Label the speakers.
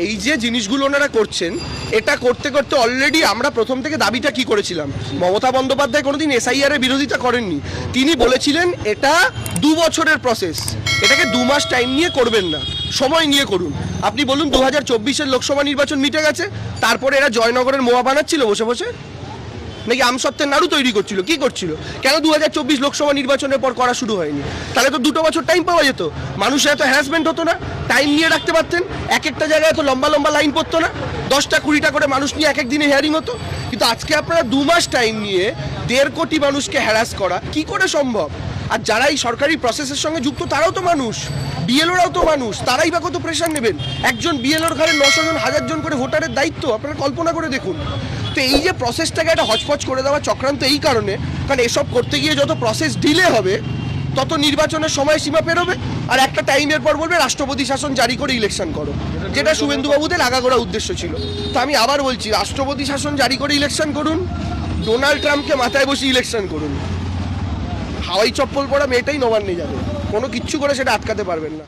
Speaker 1: এই যে জিনিসগুলো ওনারা করছেন, এটা করতে করতে অলরেডি আমরা প্রথম থেকে দাবিটা কি করেছিলাম, মমতা বন্দ্যোপাধ্যায় কোনোদিন এসআইআর এর বিরোধিতা করেননি। তিনি বলেছিলেন এটা 2 বছরের প্রসেস, এটাকে 2 মাস টাইম নিয়ে করবেন না, সময় নিয়ে করুন। আপনি বলুন 2024-এর লোকসভা নির্বাচন মিটে গেছে, তারপরে এরা জয়নগরের মোয়া বানাচ্ছিল বসে বসে, নাকি আমসত্ত্বের নাড়ু তৈরি করছিল, কি করছিল? কেন 2024 লোকসভা নির্বাচনের পর করা শুরু হয়নি? তাহলে তো 2 বছর টাইম পাওয়া যেত, মানুষের এত হ্যারাসমেন্ট হতো না, টাইম নিয়ে রাখতে পারতেন, এক একটা জায়গায় এত লম্বা লম্বা লাইন পড়তো না, 10টা 20টা করে মানুষ নিয়ে এক এক দিনে হিয়ারিং হতো। কিন্তু আজকে আপনারা 2 মাস টাইম নিয়ে 1.5 কোটি মানুষকে হ্যারাস করা কি করে সম্ভব? আর যারা এই সরকারি প্রসেসের সঙ্গে যুক্ত তারাও তো মানুষ, বিএলওরাও তো মানুষ, তারাই বা কত প্রেশার নেবেন? একজন বিএলওর ঘরে 900 জন 1000 জন করে ভোটারের দায়িত্ব, আপনারা কল্পনা করে দেখুন। তো এই যে প্রসেসটাকে একটা হচপচ করে দেওয়া চক্রান্ত এই কারণে, কারণ এসব করতে গিয়ে যত প্রসেস ডিলে হবে তত নির্বাচনের সময়সীমা পেরোবে, আর একটা টাইমের পর বলবে রাষ্ট্রপতি শাসন জারি করে ইলেকশন করো, যেটা শুভেন্দুবাবুদের আগাগোড়া উদ্দেশ্য ছিল। তো আমি আবার বলছি, রাষ্ট্রপতি শাসন জারি করে ইলেকশন করুন, ডোনাল্ড ট্রাম্পকে মাথায় বসে ইলেকশন করুন, হাওয়াই চপ্পল পরা মেয়েটাই নবান্নে যাবে, কোনো কিচ্ছু করে সেটা আটকাতে পারবেন না।